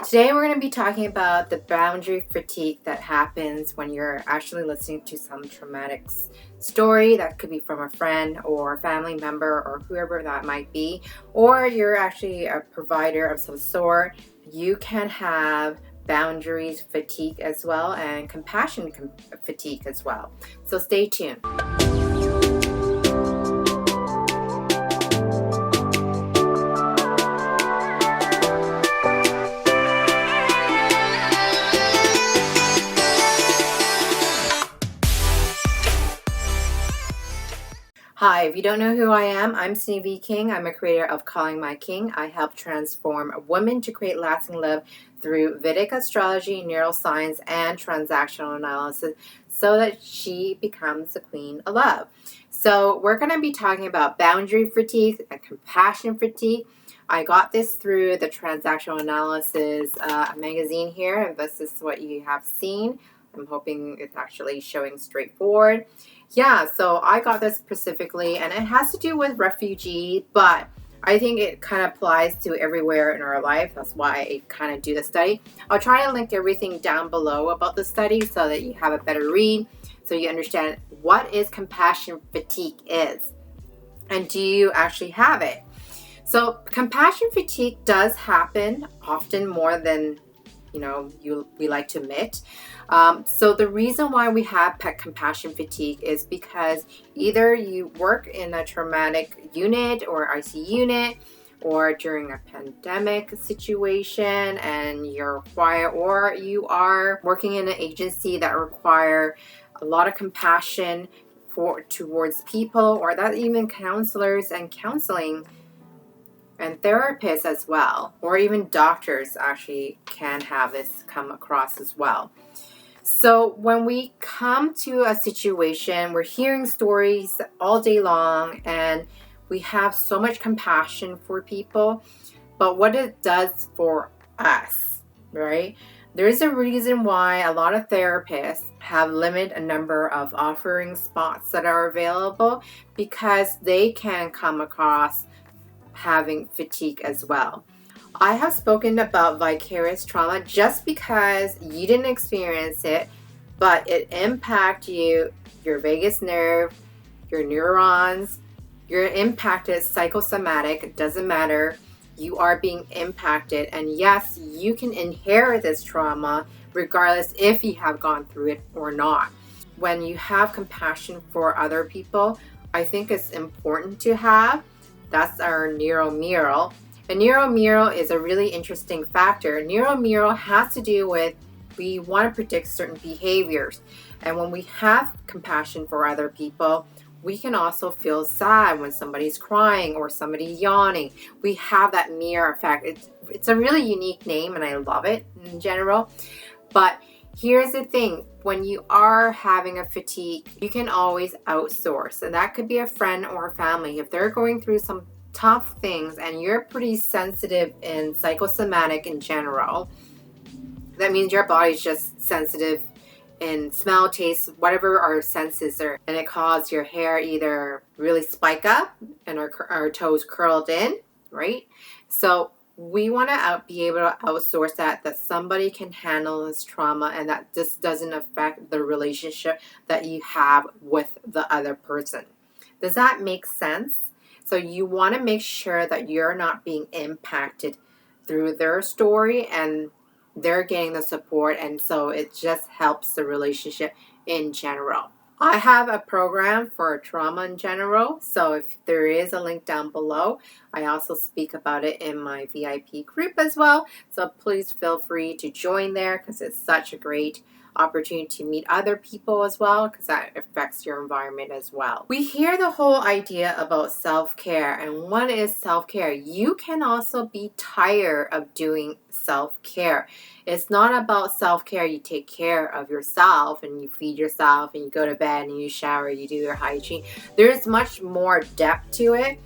Today we're going to be talking about the boundary fatigue that happens when you're actually listening to some traumatic story that could be from a friend or a family member or whoever that might be, or you're actually a provider of some sort. You can have boundaries fatigue as well and compassion fatigue as well. So stay tuned. Hi, if you don't know who I am, I'm Sindy V King. I'm a creator of Calling My King. I help transform women to create lasting love through Vedic astrology, neuroscience, and transactional analysis so that she becomes the queen of love. So we're going to be talking about boundary fatigue and compassion fatigue. I got this through the transactional analysis magazine here, and this is what you have seen. I'm hoping it's actually showing straightforward. Yeah, so I got this specifically, and it has to do with refugee, but I think it kind of applies to everywhere in our life. That's why I kind of do the study. I'll try to link everything down below about the study so that you have a better read, so you understand what is compassion fatigue is, and do you actually have it? So compassion fatigue does happen often more than we like to admit. So the reason why we have compassion fatigue is because either you work in a traumatic unit or IC unit, or during a pandemic situation and you're quiet, or you are working in an agency that require a lot of compassion towards people, or that even counselors and counseling and therapists as well, or even doctors actually can have this come across as well. So when we come to a situation, we're hearing stories all day long and we have so much compassion for people, but what it does for us, right? There's a reason why a lot of therapists have limited a number of offering spots that are available, because they can come across having fatigue as well. I have spoken about vicarious trauma just because you didn't experience it, but it impacts you, your vagus nerve, your neurons, you're impacted psychosomatic, it doesn't matter. You are being impacted, and yes, you can inherit this trauma regardless if you have gone through it or not. When you have compassion for other people, I think it's important to have. That's our neuromural. A neuromural is a really interesting factor. Neuromural has to do with, we want to predict certain behaviors. And when we have compassion for other people, we can also feel sad when somebody's crying or somebody yawning. We have that mirror effect. It's a really unique name, and I love it in general. But here's the thing. When you are having a fatigue, you can always outsource. And that could be a friend or a family. If they're going through some tough things and you're pretty sensitive and psychosomatic in general, that means your body's just sensitive in smell, taste, whatever our senses are. And it causes your hair either really spike up and our toes curled in, right? So we want to be able to outsource that somebody can handle this trauma and that this doesn't affect the relationship that you have with the other person. Does that make sense? So you want to make sure that you're not being impacted through their story and they're getting the support, and so it just helps the relationship in general. I have a program for trauma in general, so if there is a link down below, I also speak about it in my VIP group as well. So please feel free to join there, because it's such a great opportunity to meet other people as well, because that affects your environment as well. We hear the whole idea about self-care, and what is self-care? You can also be tired of doing self-care. It's not about self-care. You take care of yourself and you feed yourself and you go to bed and you shower, you do your hygiene. There's much more depth to it.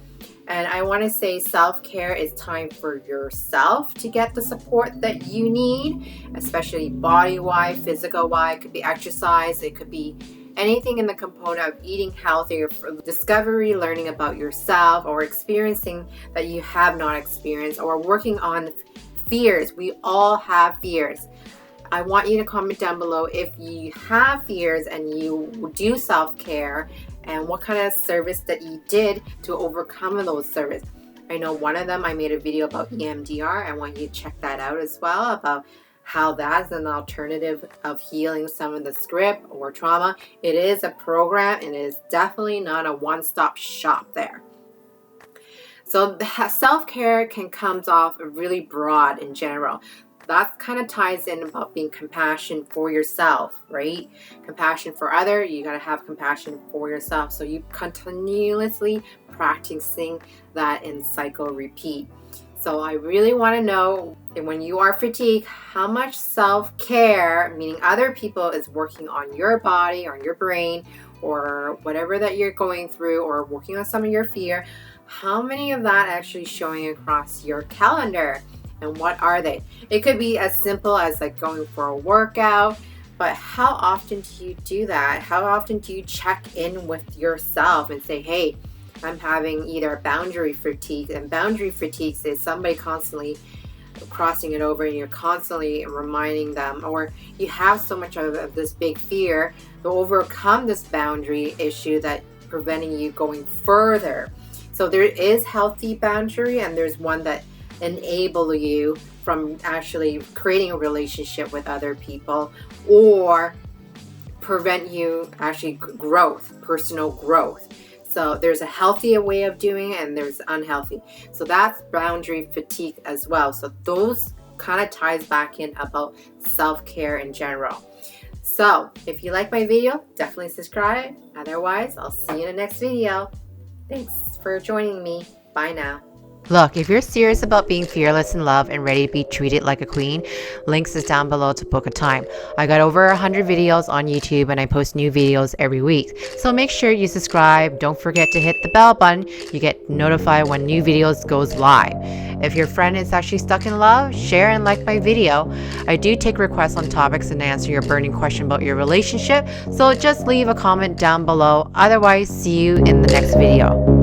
And I want to say self-care is time for yourself to get the support that you need, especially body-wise, physical-wise. It could be exercise. It could be anything in the component of eating healthy, or discovery, learning about yourself, or experiencing that you have not experienced, or working on Fears. We all have fears. I want you to comment down below if you have fears and you do self-care, and what kind of service that you did to overcome those service. I know one of them, I made a video about EMDR. I want you to check that out as well, about how that's an alternative of healing some of the script or trauma. It is a program, and it is definitely not a one-stop shop there. So the self-care can come off really broad in general. That kind of ties in about being compassion for yourself, right? Compassion for other, you got to have compassion for yourself. So you continuously practicing that in cycle repeat. So I really want to know, when you are fatigued, how much self-care, meaning other people, is working on your body or your brain or whatever that you're going through, or working on some of your fear. How many of that actually showing across your calendar? And what are they? It could be as simple as like going for a workout, but how often do you do that? How often do you check in with yourself and say, hey, I'm having either boundary fatigue, and boundary fatigue is somebody constantly crossing it over and you're constantly reminding them, or you have so much of this big fear to overcome this boundary issue that preventing you going further. So there is healthy boundary, and there's one that enable you from actually creating a relationship with other people, or prevent you actually growth, personal growth. So there's a healthy way of doing it, and there's unhealthy. So that's boundary fatigue as well. So those kind of ties back in about self-care in general. So if you like my video, definitely subscribe. Otherwise, I'll see you in the next video. Thanks for joining me. Bye now. Look, if you're serious about being fearless in love and ready to be treated like a queen, links is down below to book a time. I got over 100 videos on YouTube, and I post new videos every week. So make sure you subscribe. Don't forget to hit the bell button. You get notified when new videos goes live. If your friend is actually stuck in love, share and like my video. I do take requests on topics and answer your burning question about your relationship. So just leave a comment down below. Otherwise, see you in the next video.